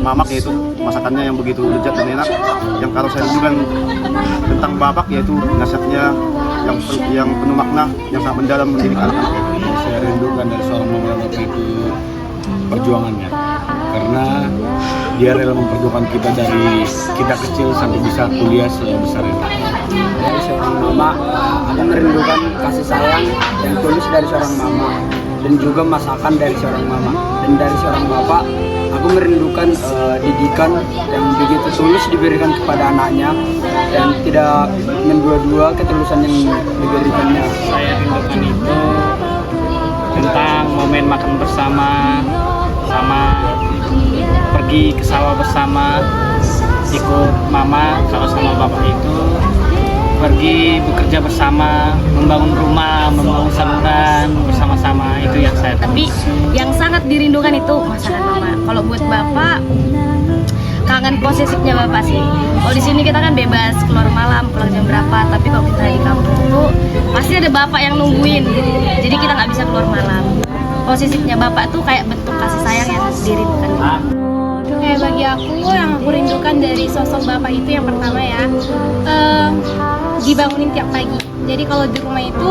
mamak, yaitu masakannya yang begitu lezat dan enak. Yang kalau saya rindukan tentang bapak yaitu nasihatnya yang penuh makna, yang sangat mendalam mendidik anak-anak. Saya rindukan dari seorang mama dan bapak itu perjuangannya, karena dia rela memperjuangkan kita dari kita kecil sampai bisa kuliah sebesar ini. Dari seorang mama, aku merindukan kasih sayang yang tulus dari seorang mama, dan juga masakan dari seorang mama. Dan dari seorang bapak, aku merindukan didikan yang begitu tulus diberikan kepada anaknya dan tidak mendua-dua ketulusan yang diberikannya. Saya rindukan itu tentang momen makan bersama, sama pergi ke sawah bersama, ikut mama kalau sama bapak itu pergi bekerja bersama, membangun rumah, membangun saluran bersama-sama. Itu yang saya Tapi yang sangat dirindukan itu masakan mama. Kalau buat bapak, kangen posesifnya bapak sih. Kalau di sini kita kan bebas keluar malam, keluar jam berapa. Tapi kalau kita di kampung itu pasti ada bapak yang nungguin. Jadi kita nggak bisa keluar malam. Posesifnya bapak tuh kayak bentuk kasih sayang yang dirindukan. Bagi aku, yang aku rindukan dari sosok bapak itu yang pertama ya, dibangunin tiap pagi. Jadi kalau di rumah itu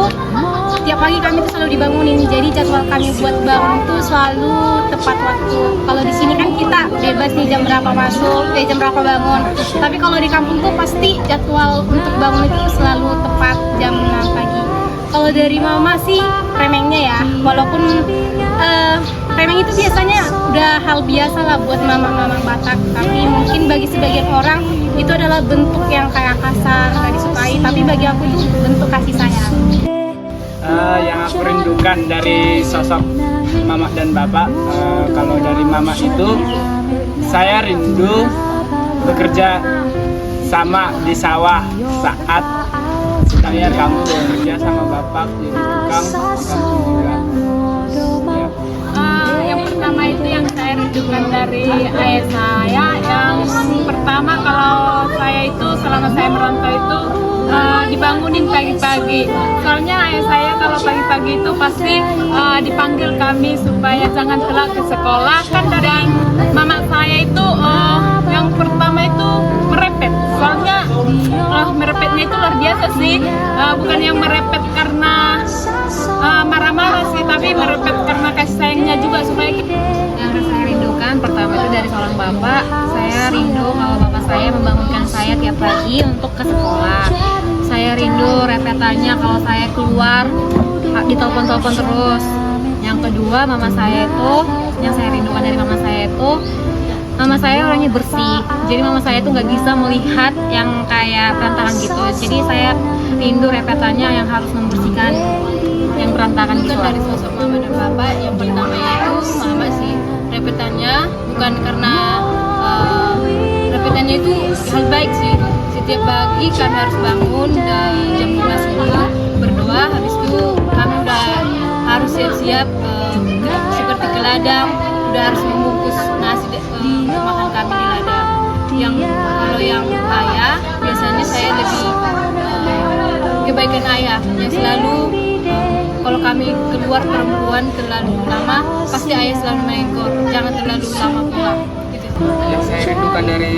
tiap pagi kami tuh selalu dibangunin. Jadi jadwal kami buat bangun tuh selalu tepat waktu. Kalau di sini kan kita bebas nih jam berapa masuk, jam berapa bangun. Tapi kalau di kampung tuh pasti jadwal untuk bangun itu selalu tepat jam 6 pagi. Kalau dari mama sih remengnya ya, walaupun remeng itu biasanya udah hal biasa lah buat mama-mama Batak. Tapi mungkin bagi sebagian orang itu adalah bentuk yang kayak kasar, nggak disukai. Tapi bagi aku itu bentuk kasih sayang. Yang aku rindukan dari sosok mama dan bapak, kalau dari mama itu saya rindu bekerja sama di sawah saat saya kamu bekerja sama bapak jadi tukang juga. Yang pertama itu yang saya rindukan dari ayah saya. Yang pertama, kalau saya itu selama saya merantau itu dibangunin pagi-pagi. Soalnya ayah saya kalau pagi-pagi itu pasti dipanggil kami supaya jangan telat ke sekolah kan. Dan mama saya itu yang pertama itu merepet. Soalnya merepetnya itu luar biasa sih. Bukan yang merepet karena marah-marah sih, tapi merepet karena kasih sayangnya juga supaya yang saya rindukan pertama itu dari seorang bapak. Saya rindu kalau bapak saya membangunkan saya tiap pagi untuk ke sekolah. Saya rindu repetannya kalau saya keluar ditelepon-telepon terus. Yang kedua, mama saya itu, yang saya rindukan dari mama saya itu, mama saya orangnya bersih. Jadi mama saya tuh nggak bisa melihat yang kayak berantakan gitu. Jadi saya rindu repetannya yang harus membersihkan yang berantakan gitu. dari sosok mama dan bapak, yang pertama itu mama sih, repetannya bukan karena repetannya itu hal baik sih. Setiap pagi kami harus bangun dan jam 5 subuh berdoa, habis itu kami udah harus siap-siap seperti ke ladang, udah harus membungkus nasi untuk makan kami di ladang. Yang kalau yang ayah, biasanya saya lebih kebaikan ayah yang selalu kalau kami keluar perempuan terlalu lama, pasti ayah selalu menegur, jangan terlalu lama pulang. Gitu. Yang saya rindukan dari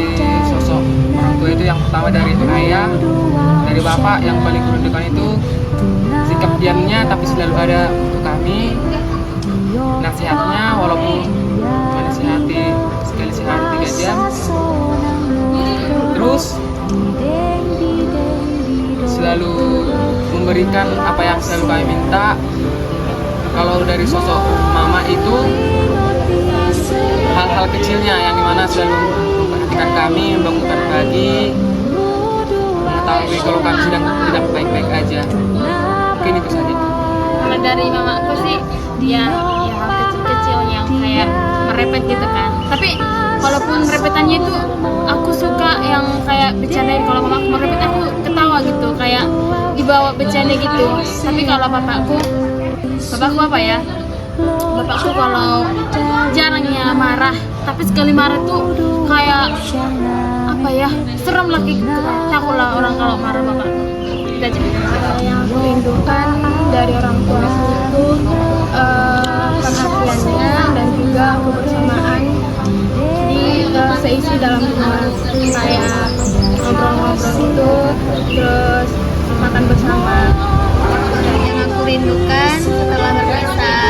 sosok orang tua itu yang pertama dari ayah, dari bapak yang paling kurindukan itu sikap diamnya tapi selalu ada untuk kami. Nasihatnya walaupun menasihati sekali sehari 3 jam. Terus selalu memberikan apa yang selalu kami minta. Kalau dari sosok mama itu hal-hal kecilnya yang dimana selalu memperhatikan kami, membangunkan pagi, mengetahui kalau kami sedang tidak baik-baik aja. Mungkin itu saja. Kalau dari mama aku sih, dia ya hal kecil-kecil yang kayak merepet gitu kan. Tapi walaupun repetannya itu aku suka yang kayak bercandain. Kalau mama aku merepet aku ketawa gitu, kayak dibawa bercanda gitu. Tapi kalau bapakku apa ya? Bapakku kalau jarangnya marah, tapi sekali marah tuh kayak apa ya? Serem lagi gitu. Takut lah orang kalau marah bapakku. Kita yang aku rindukan dari orang tua itu perhatiannya dan juga kebersamaan. Jadi seisi dalam rumah, kayak ngobrol-ngobrol itu, terus makan bersama. Yang aku rindukan setelah berpisah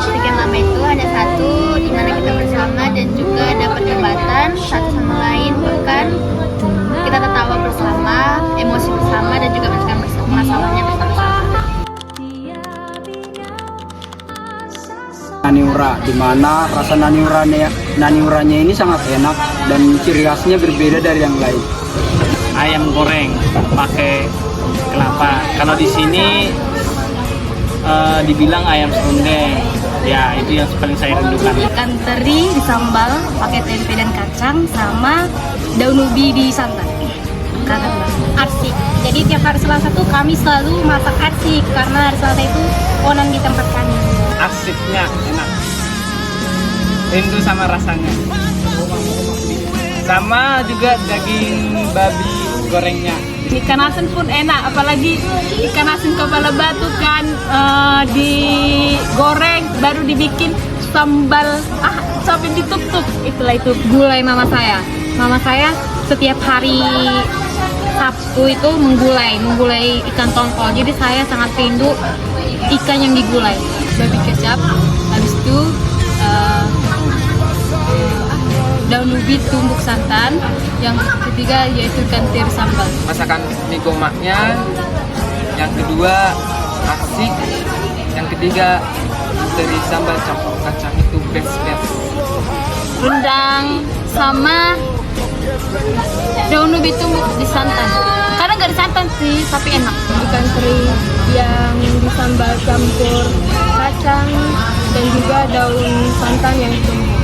sekian lama itu hanya satu, di mana kita bersama dan juga ada perdebatan satu sama lain, bahkan kita tertawa bersama, emosi bersama dan juga menyelesaikan masalahnya bersama-sama. Naniura, di mana rasa naniuranya ini sangat enak dan ciri khasnya berbeda dari yang lain. Ayam goreng pakai kelapa. Kalau di sini dibilang ayam serundeng. Ya, itu yang paling saya rindukan. Ikan teri di sambal pakai tempe dan kacang sama daun ubi di santan. Kangen banget. Arsik. Jadi tiap hari Selasa tuh kami selalu masak arsik karena hari Selasa itu onan di tempat kami. Arsiknya enak. Rindu sama rasanya. Sama juga daging babi gorengnya. Ikan asin pun enak, apalagi ikan asin kepala batu kan digoreng baru dibikin sambal sampai ditutup. Itulah itu gulai mama saya. Mama saya setiap hari Sabtu itu menggulai ikan tongkol. Jadi saya sangat rindu ikan yang digulai. Babi kecap, habis itu daun ubi tumbuk santan, yang ketiga yaitu ikan teri sambal. Masakan mie gomaknya, yang kedua arsik, yang ketiga teri sambal campur kacang itu best. Rendang sama daun ubi tumbuk di santan. Kadang nggak di santan sih, tapi enak. Ikan teri yang disambal campur kacang dan juga daun santan yang ditumbuk.